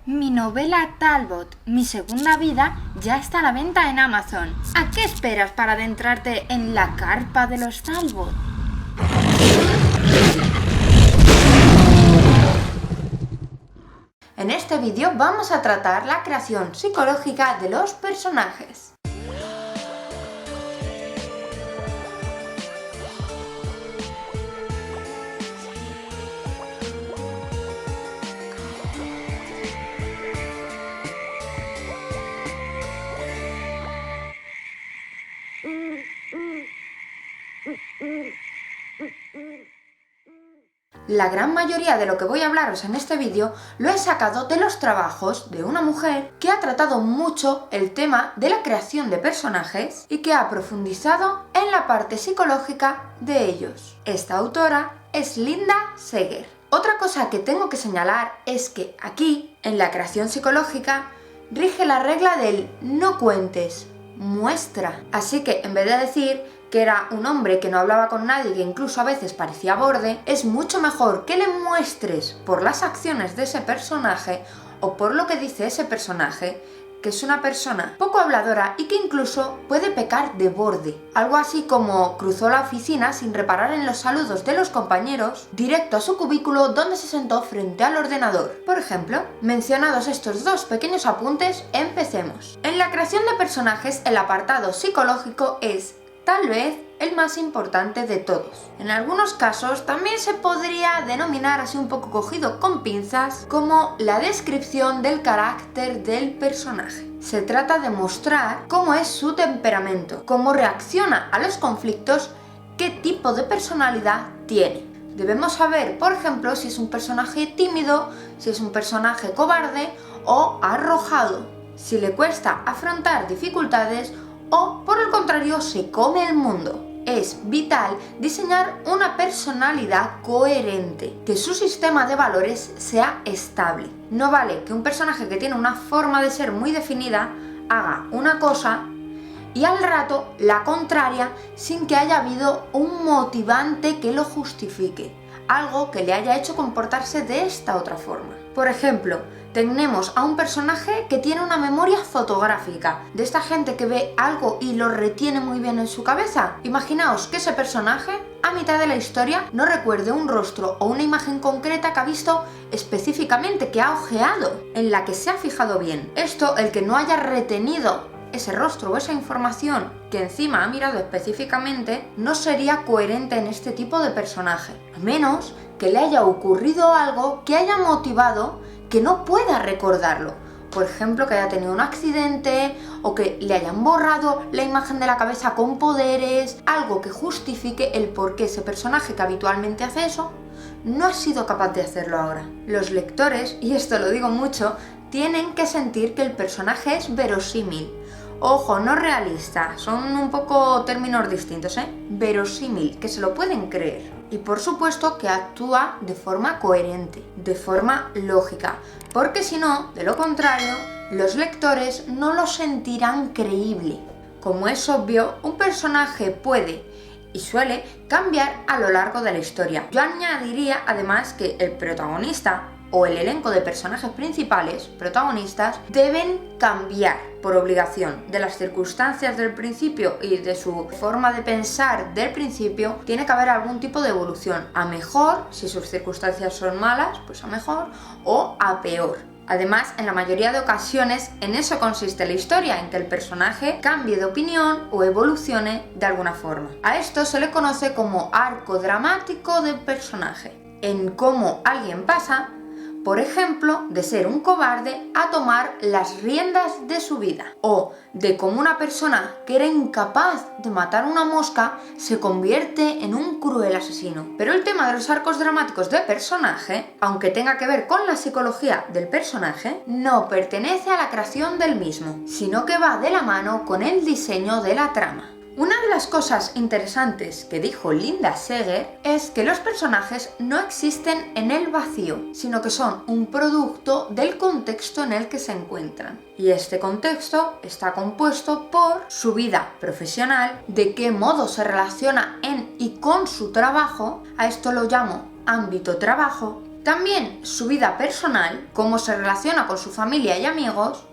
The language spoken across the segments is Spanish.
Mi novela Talbot, mi segunda vida, ya está a la venta en Amazon. ¿A qué esperas para adentrarte en la carpa de los Talbot? En este vídeo vamos a tratar la creación psicológica de los personajes. La gran mayoría de lo que voy a hablaros en este vídeo lo he sacado de los trabajos de una mujer que ha tratado mucho el tema de la creación de personajes y que ha profundizado en la parte psicológica de ellos. Esta autora es Linda Seger. Otra cosa que tengo que señalar es que aquí, en la creación psicológica, rige la regla del no cuentes, muestra. Así que en vez de decir que era un hombre que no hablaba con nadie, que incluso a veces parecía borde, es mucho mejor que le muestres por las acciones de ese personaje o por lo que dice ese personaje, que es una persona poco habladora y que incluso puede pecar de borde. Algo así como cruzó la oficina sin reparar en los saludos de los compañeros, directo a su cubículo donde se sentó frente al ordenador. Por ejemplo, mencionados estos dos pequeños apuntes, empecemos. En la creación de personajes, el apartado psicológico es tal vez el más importante de todos. En algunos casos también se podría denominar, así un poco cogido con pinzas, como la descripción del carácter del personaje. Se trata de mostrar cómo es su temperamento, cómo reacciona a los conflictos, qué tipo de personalidad tiene. Debemos saber, por ejemplo, si es un personaje tímido, si es un personaje cobarde o arrojado, si le cuesta afrontar dificultades o, por el contrario, se come el mundo. Es vital diseñar una personalidad coherente, que su sistema de valores sea estable. No vale que un personaje que tiene una forma de ser muy definida haga una cosa y al rato la contraria sin que haya habido un motivante que lo justifique, algo que le haya hecho comportarse de esta otra forma. Por ejemplo, tenemos a un personaje que tiene una memoria fotográfica, de esta gente que ve algo y lo retiene muy bien en su cabeza. Imaginaos que ese personaje, a mitad de la historia, no recuerde un rostro o una imagen concreta que ha visto específicamente, que ha ojeado, en la que se ha fijado bien. Esto, el que no haya retenido ese rostro o esa información que encima ha mirado específicamente, no sería coherente en este tipo de personaje, a menos que le haya ocurrido algo que haya motivado que no pueda recordarlo. Por ejemplo, que haya tenido un accidente o que le hayan borrado la imagen de la cabeza con poderes, algo que justifique el por qué ese personaje que habitualmente hace eso no ha sido capaz de hacerlo ahora. Los lectores, y esto lo digo mucho, tienen que sentir que el personaje es verosímil. Ojo, no realista, son un poco términos distintos, verosímil, que se lo pueden creer. Y por supuesto que actúa de forma coherente, de forma lógica, porque si no, de lo contrario, los lectores no lo sentirán creíble. Como es obvio, un personaje puede y suele cambiar a lo largo de la historia. Yo añadiría además que el protagonista o el elenco de personajes principales, protagonistas, deben cambiar por obligación. De las circunstancias del principio y de su forma de pensar del principio, tiene que haber algún tipo de evolución, a mejor, si sus circunstancias son malas, pues a mejor, o a peor. Además, en la mayoría de ocasiones, en eso consiste la historia, en que el personaje cambie de opinión o evolucione de alguna forma. A esto se le conoce como arco dramático del personaje, en cómo alguien pasa, por ejemplo, de ser un cobarde a tomar las riendas de su vida, o de cómo una persona que era incapaz de matar una mosca se convierte en un cruel asesino. Pero el tema de los arcos dramáticos de personaje, aunque tenga que ver con la psicología del personaje, no pertenece a la creación del mismo, sino que va de la mano con el diseño de la trama. Una de las cosas interesantes que dijo Linda Seger es que los personajes no existen en el vacío, sino que son un producto del contexto en el que se encuentran. Y este contexto está compuesto por su vida profesional, de qué modo se relaciona en y con su trabajo, a esto lo llamo ámbito trabajo, También su vida personal, cómo se relaciona con su familia y amigos,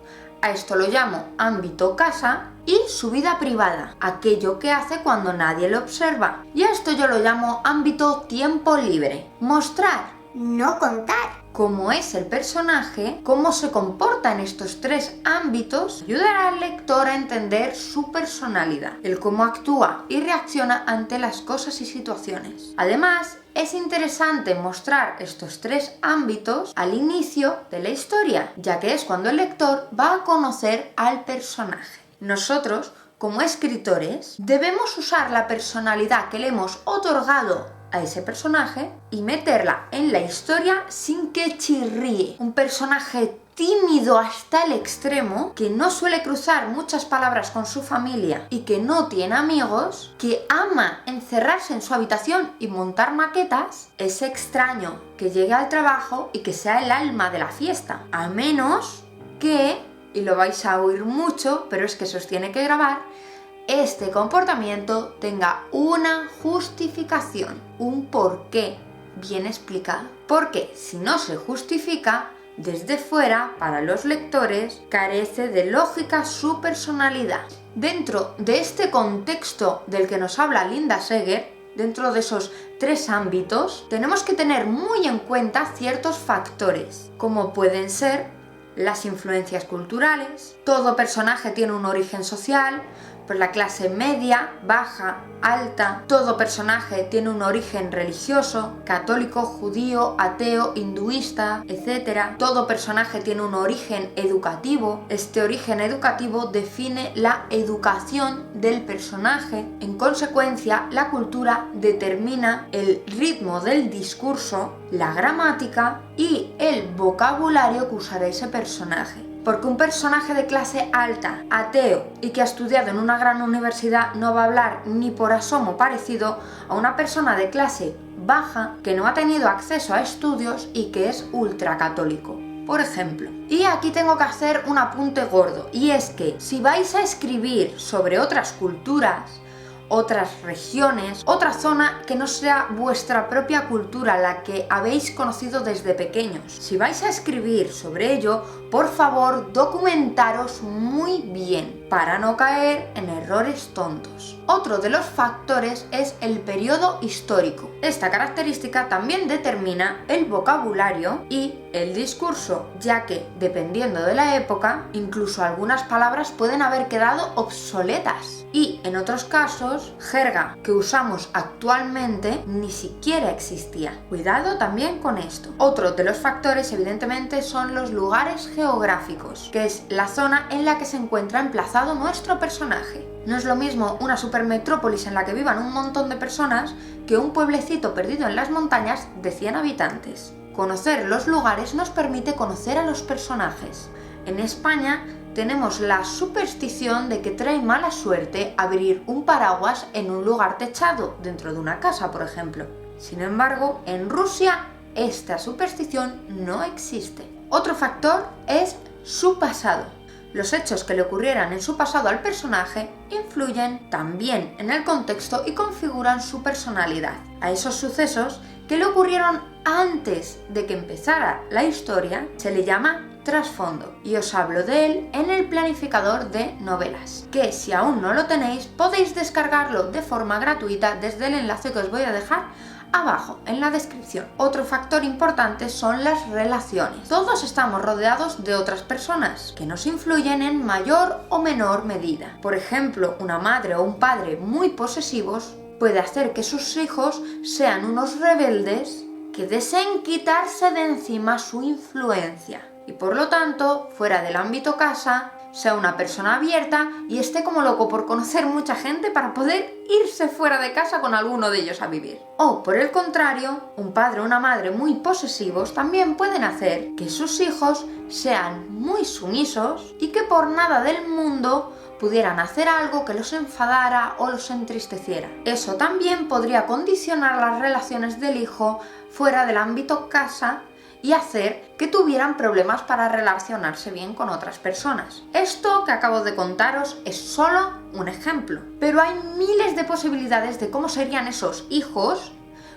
a esto lo llamo ámbito casa, y su vida privada, aquello que hace cuando nadie lo observa. Y a esto yo lo llamo ámbito tiempo libre. Mostrar, no contar, cómo es el personaje, cómo se comporta en estos tres ámbitos, ayudará al lector a entender su personalidad, el cómo actúa y reacciona ante las cosas y situaciones. Además, es interesante mostrar estos tres ámbitos al inicio de la historia, ya que es cuando el lector va a conocer al personaje. Nosotros, como escritores, debemos usar la personalidad que le hemos otorgado a ese personaje y meterla en la historia sin que chirríe. Un personaje tímido hasta el extremo, que no suele cruzar muchas palabras con su familia y que no tiene amigos, que ama encerrarse en su habitación y montar maquetas, es extraño que llegue al trabajo y que sea el alma de la fiesta, a menos que, y lo vais a oír mucho, pero es que se os tiene que grabar, este comportamiento tenga una justificación, un porqué bien explicado. Porque si no se justifica, desde fuera, para los lectores, carece de lógica su personalidad. Dentro de este contexto del que nos habla Linda Seger, dentro de esos tres ámbitos, tenemos que tener muy en cuenta ciertos factores, como pueden ser las influencias culturales. Todo personaje tiene un origen social, pues la clase media, baja, alta. Todo personaje tiene un origen religioso, católico, judío, ateo, hinduista, etc. Todo personaje tiene un origen educativo. Este origen educativo define la educación del personaje. En consecuencia, la cultura determina el ritmo del discurso, la gramática y el vocabulario que usará ese personaje. Porque un personaje de clase alta, ateo y que ha estudiado en una gran universidad no va a hablar ni por asomo parecido a una persona de clase baja que no ha tenido acceso a estudios y que es ultracatólico, por ejemplo. Y aquí tengo que hacer un apunte gordo, y es que si vais a escribir sobre otras culturas, otras regiones, otra zona que no sea vuestra propia cultura, la que habéis conocido desde pequeños. Si vais a escribir sobre ello, por favor, documentaros muy bien para no caer en errores tontos. Otro de los factores es el periodo histórico. Esta característica también determina el vocabulario y el discurso, ya que, dependiendo de la época, incluso algunas palabras pueden haber quedado obsoletas. Y, en otros casos, jerga que usamos actualmente ni siquiera existía. Cuidado también con esto. Otro de los factores, evidentemente, son los lugares geográficos, que es la zona en la que se encuentra emplazado nuestro personaje. No es lo mismo una supermetrópolis en la que vivan un montón de personas que un pueblecito perdido en las montañas de 100 habitantes. Conocer los lugares nos permite conocer a los personajes. En España tenemos la superstición de que trae mala suerte abrir un paraguas en un lugar techado, dentro de una casa, por ejemplo. Sin embargo, en Rusia esta superstición no existe. Otro factor es su pasado. Los hechos que le ocurrieran en su pasado al personaje influyen también en el contexto y configuran su personalidad. A esos sucesos que le ocurrieron antes de que empezara la historia se le llama trasfondo, y os hablo de él en el planificador de novelas, que si aún no lo tenéis podéis descargarlo de forma gratuita desde el enlace que os voy a dejar abajo en la descripción. Otro factor importante son las relaciones. Todos estamos rodeados de otras personas que nos influyen en mayor o menor medida. Por ejemplo, una madre o un padre muy posesivos puede hacer que sus hijos sean unos rebeldes que deseen quitarse de encima su influencia y por lo tanto, fuera del ámbito casa, sea una persona abierta y esté como loco por conocer mucha gente para poder irse fuera de casa con alguno de ellos a vivir. O, por el contrario, un padre o una madre muy posesivos también pueden hacer que sus hijos sean muy sumisos y que por nada del mundo pudieran hacer algo que los enfadara o los entristeciera. Eso también podría condicionar las relaciones del hijo fuera del ámbito casa y hacer que tuvieran problemas para relacionarse bien con otras personas. Esto que acabo de contaros es solo un ejemplo, pero hay miles de posibilidades de cómo serían esos hijos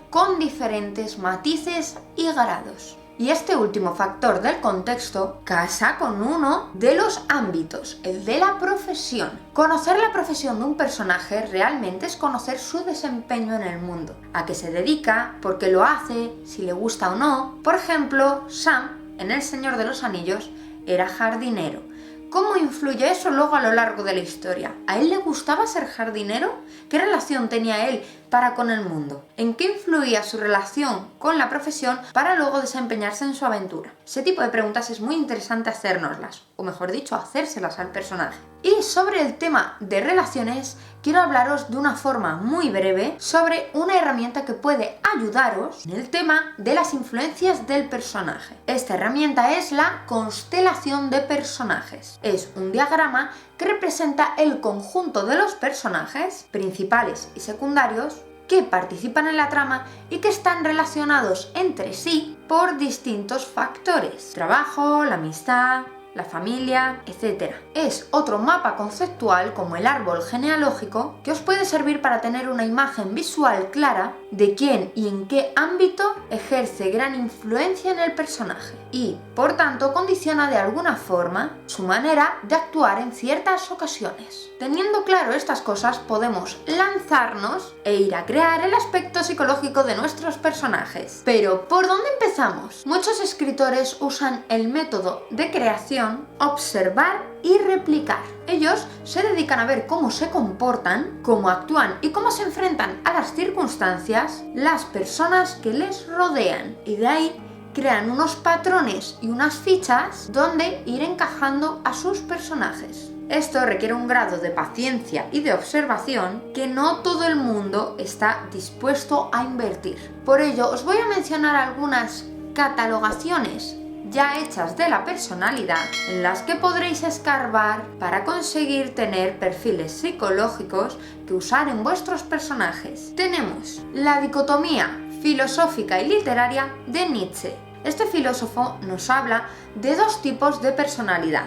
con diferentes matices y grados. Y este último factor del contexto casa con uno de los ámbitos, el de la profesión. Conocer la profesión de un personaje realmente es conocer su desempeño en el mundo, a qué se dedica, por qué lo hace, si le gusta o no. Por ejemplo, Sam, en El Señor de los Anillos, era jardinero. ¿Cómo influye eso luego a lo largo de la historia? ¿A él le gustaba ser jardinero? ¿Qué relación tenía él para con el mundo? ¿En qué influía su relación con la profesión para luego desempeñarse en su aventura? Ese tipo de preguntas es muy interesante hacérnoslas, o mejor dicho, hacérselas al personaje. Y sobre el tema de relaciones, quiero hablaros de una forma muy breve sobre una herramienta que puede ayudaros en el tema de las influencias del personaje. Esta herramienta es la constelación de personajes. Es un diagrama que representa el conjunto de los personajes principales y secundarios que participan en la trama y que están relacionados entre sí por distintos factores: trabajo, la amistad, la familia, etc. Es otro mapa conceptual, como el árbol genealógico, que os puede servir para tener una imagen visual clara de quién y en qué ámbito ejerce gran influencia en el personaje y, por tanto, condiciona de alguna forma su manera de actuar en ciertas ocasiones. Teniendo claro estas cosas, podemos lanzarnos e ir a crear el aspecto psicológico de nuestros personajes. Pero, ¿por dónde empezamos? Muchos escritores usan el método de creación, observar y replicar. Ellos se dedican a ver cómo se comportan, cómo actúan y cómo se enfrentan a las circunstancias las personas que les rodean, y de ahí crean unos patrones y unas fichas donde ir encajando a sus personajes. Esto requiere un grado de paciencia y de observación que no todo el mundo está dispuesto a invertir. Por ello, os voy a mencionar algunas catalogaciones ya hechas de la personalidad en las que podréis escarbar para conseguir tener perfiles psicológicos que usar en vuestros personajes. Tenemos la dicotomía filosófica y literaria de Nietzsche. Este filósofo nos habla de dos tipos de personalidad: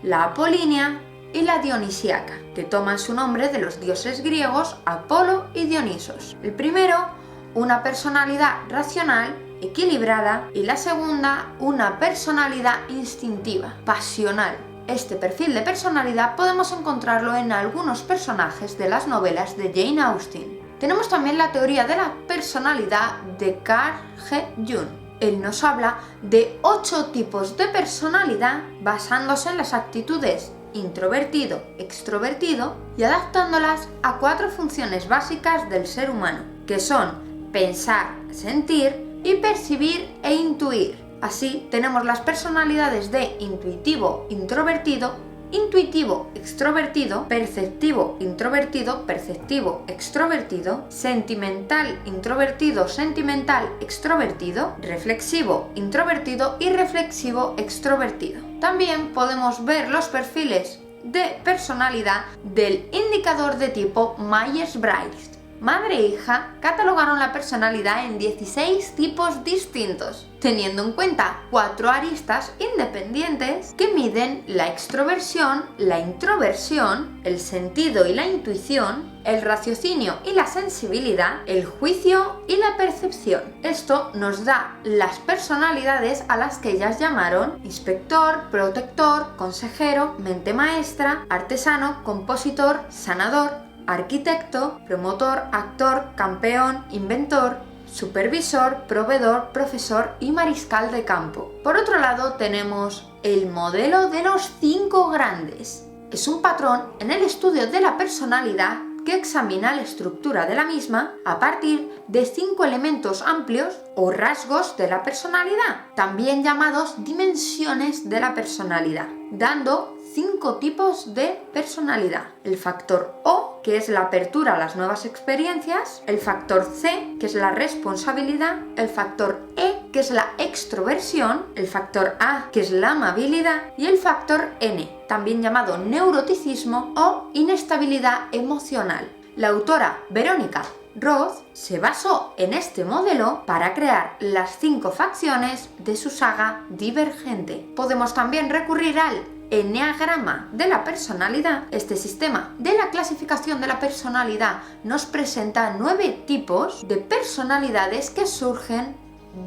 la apolínea y la dionisíaca, que toman su nombre de los dioses griegos Apolo y Dionisos. El primero, una personalidad racional, equilibrada, y la segunda, una personalidad instintiva, pasional. Este perfil de personalidad podemos encontrarlo en algunos personajes de las novelas de Jane Austen. Tenemos también la teoría de la personalidad de Carl G. Jung. Él nos habla de 8 tipos de personalidad basándose en las actitudes introvertido, extrovertido y adaptándolas a 4 funciones básicas del ser humano, que son pensar, sentir y percibir e intuir. Así tenemos las personalidades de intuitivo, introvertido, intuitivo, extrovertido, perceptivo, introvertido, perceptivo, extrovertido, sentimental, introvertido, sentimental, extrovertido, reflexivo, introvertido y reflexivo, extrovertido. También podemos ver los perfiles de personalidad del indicador de tipo Myers-Briggs. Madre e hija catalogaron la personalidad en 16 tipos distintos, teniendo en cuenta 4 aristas independientes que miden la extroversión, la introversión, el sentido y la intuición, el raciocinio y la sensibilidad, el juicio y la percepción. Esto nos da las personalidades a las que ellas llamaron inspector, protector, consejero, mente maestra, artesano, compositor, sanador, arquitecto, promotor, actor, campeón, inventor, supervisor, proveedor, profesor y mariscal de campo. Por otro lado, tenemos el modelo de los 5 grandes. Es un patrón en el estudio de la personalidad que examina la estructura de la misma a partir de 5 elementos amplios o rasgos de la personalidad, también llamados dimensiones de la personalidad, dando 5 tipos de personalidad: el factor O, que es la apertura a las nuevas experiencias; el factor C, que es la responsabilidad; el factor E, que es la extroversión; el factor A, que es la amabilidad; y el factor N, también llamado neuroticismo o inestabilidad emocional. La autora Verónica Roth se basó en este modelo para crear las 5 facciones de su saga Divergente. Podemos también recurrir al Eneagrama de la personalidad, este sistema de la clasificación de la personalidad nos presenta 9 tipos de personalidades que surgen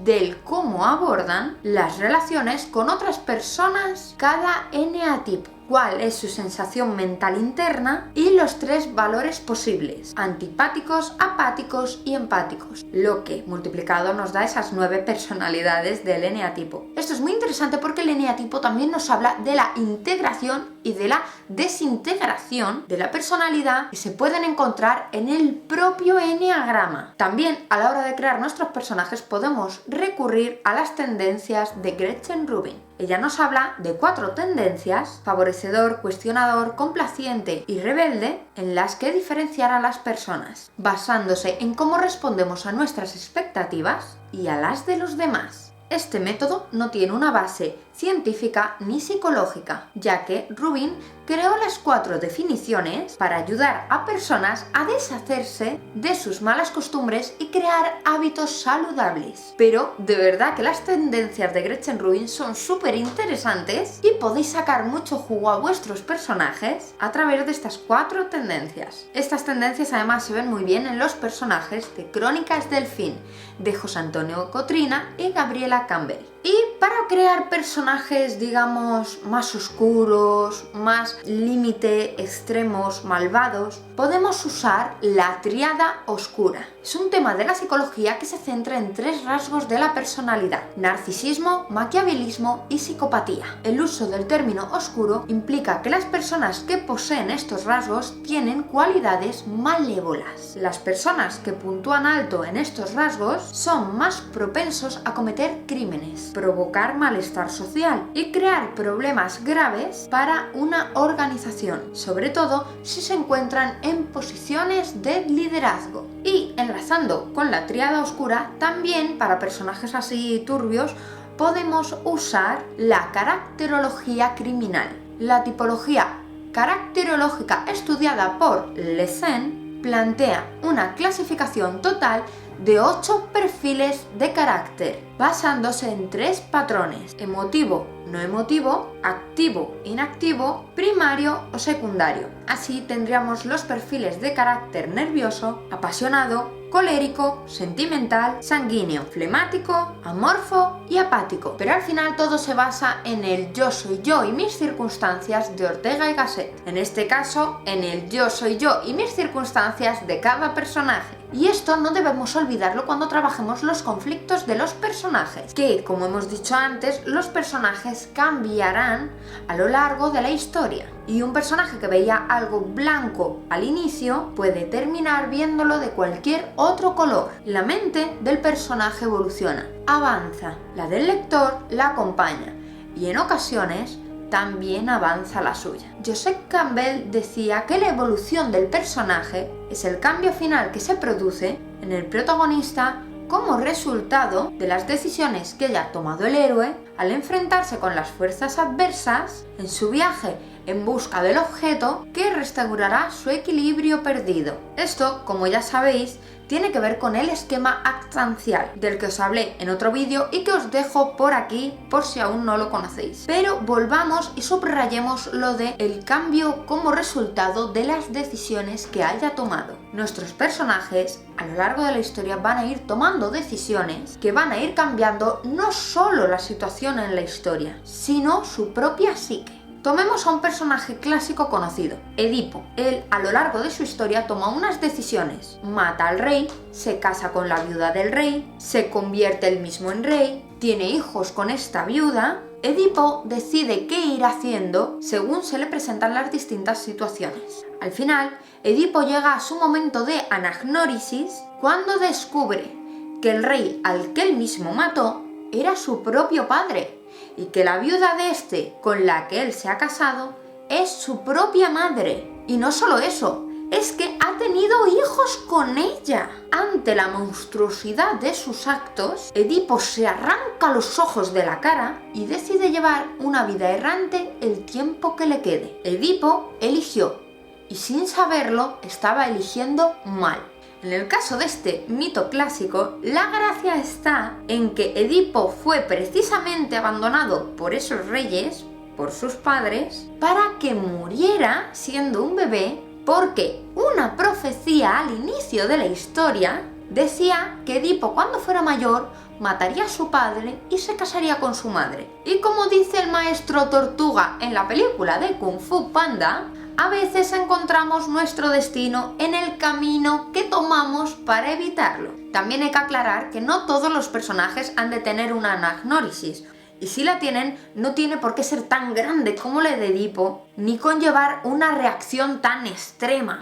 del cómo abordan las relaciones con otras personas cada eneatipo, cuál es su sensación mental interna y los 3 valores posibles, antipáticos, apáticos y empáticos, lo que multiplicado nos da esas 9 personalidades del eneatipo. Esto es muy interesante porque el eneatipo también nos habla de la integración y de la desintegración de la personalidad que se pueden encontrar en el propio eneagrama. También a la hora de crear nuestros personajes podemos recurrir a las tendencias de Gretchen Rubin. Ella nos habla de 4 tendencias: favorecedor, cuestionador, complaciente y rebelde, en las que diferenciar a las personas, basándose en cómo respondemos a nuestras expectativas y a las de los demás. Este método no tiene una base científica ni psicológica, ya que Rubin creó las 4 definiciones para ayudar a personas a deshacerse de sus malas costumbres y crear hábitos saludables. Pero de verdad que las tendencias de Gretchen Rubin son súper interesantes y podéis sacar mucho jugo a vuestros personajes a través de estas 4 tendencias. Estas tendencias además se ven muy bien en los personajes de Crónicas del Fin, de José Antonio Cotrina y Gabriela Campbell. Y para crear personajes, digamos, más oscuros, más límite, extremos, malvados, podemos usar la tríada oscura. Es un tema de la psicología que se centra en 3 rasgos de la personalidad: narcisismo, maquiavelismo y psicopatía. El uso del término oscuro implica que las personas que poseen estos rasgos tienen cualidades malévolas. Las personas que puntúan alto en estos rasgos son más propensos a cometer crímenes, provocar malestar social y crear problemas graves para una organización, sobre todo si se encuentran en posiciones de liderazgo. Y enlazando con la tríada oscura, también para personajes así turbios podemos usar la caracterología criminal. La tipología caracterológica estudiada por Lessen plantea una clasificación total de 8 perfiles de carácter, basándose en 3 patrones: emotivo, no emotivo, activo, inactivo, primario o secundario. Así tendríamos los perfiles de carácter nervioso, apasionado, colérico, sentimental, sanguíneo, flemático, amorfo y apático. Pero al final todo se basa en el yo soy yo y mis circunstancias de Ortega y Gasset. En este caso, en el yo soy yo y mis circunstancias de cada personaje. Y esto no debemos olvidarlo cuando trabajemos los conflictos de los personajes, que, como hemos dicho antes, los personajes cambiarán a lo largo de la historia. Y un personaje que veía algo blanco al inicio puede terminar viéndolo de cualquier otro color. La mente del personaje evoluciona, avanza, la del lector la acompaña y en ocasiones también avanza la suya. Joseph Campbell decía que la evolución del personaje es el cambio final que se produce en el protagonista como resultado de las decisiones que haya tomado el héroe al enfrentarse con las fuerzas adversas en su viaje en busca del objeto que restaurará su equilibrio perdido. Esto, como ya sabéis, tiene que ver con el esquema actancial, del que os hablé en otro vídeo y que os dejo por aquí por si aún no lo conocéis. Pero volvamos y subrayemos lo de el cambio como resultado de las decisiones que haya tomado. Nuestros personajes a lo largo de la historia van a ir tomando decisiones que van a ir cambiando no solo la situación en la historia, sino su propia psique. Tomemos a un personaje clásico conocido, Edipo. Él, a lo largo de su historia, toma unas decisiones. Mata al rey, se casa con la viuda del rey, se convierte él mismo en rey, tiene hijos con esta viuda. Edipo decide qué ir haciendo según se le presentan las distintas situaciones. Al final, Edipo llega a su momento de anagnórisis cuando descubre que el rey al que él mismo mató era su propio padre, y que la viuda de este con la que él se ha casado es su propia madre. Y no solo eso, es que ha tenido hijos con ella. Ante la monstruosidad de sus actos, Edipo se arranca los ojos de la cara y decide llevar una vida errante el tiempo que le quede. Edipo eligió, y sin saberlo estaba eligiendo mal. En el caso de este mito clásico, la gracia está en que Edipo fue precisamente abandonado por esos reyes por sus padres para que muriera siendo un bebé, porque una profecía al inicio de la historia decía que Edipo, cuando fuera mayor, mataría a su padre y se casaría con su madre. Y como dice el maestro Tortuga en la película de Kung Fu Panda, a veces encontramos nuestro destino en el camino que tomamos para evitarlo. También hay que aclarar que no todos los personajes han de tener una anagnórisis, y si la tienen, no tiene por qué ser tan grande como la de Edipo, ni conllevar una reacción tan extrema.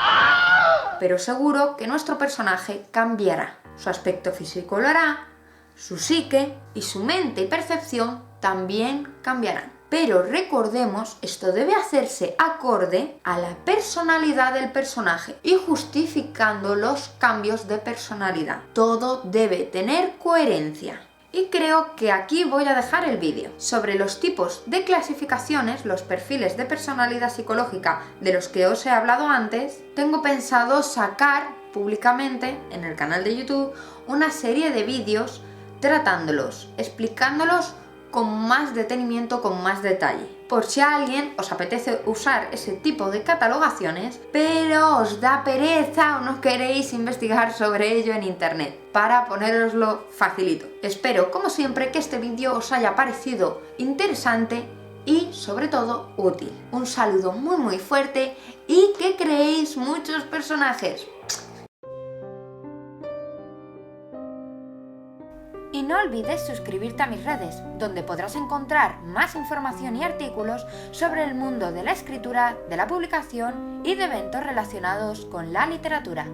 Pero seguro que nuestro personaje cambiará. Su aspecto físico lo hará, su psique y su mente y percepción también cambiarán. Pero recordemos, esto debe hacerse acorde a la personalidad del personaje y justificando los cambios de personalidad. Todo debe tener coherencia. Y creo que aquí voy a dejar el vídeo. Sobre los tipos de clasificaciones, los perfiles de personalidad psicológica de los que os he hablado antes, tengo pensado sacar públicamente en el canal de YouTube una serie de vídeos tratándolos, explicándolos con más detenimiento, con más detalle. Por si a alguien os apetece usar ese tipo de catalogaciones, pero os da pereza o no queréis investigar sobre ello en internet, para ponéroslo facilito. Espero, como siempre, que este vídeo os haya parecido interesante y, sobre todo, útil. Un saludo muy fuerte y que creéis muchos personajes. Y no olvides suscribirte a mis redes, donde podrás encontrar más información y artículos sobre el mundo de la escritura, de la publicación y de eventos relacionados con la literatura.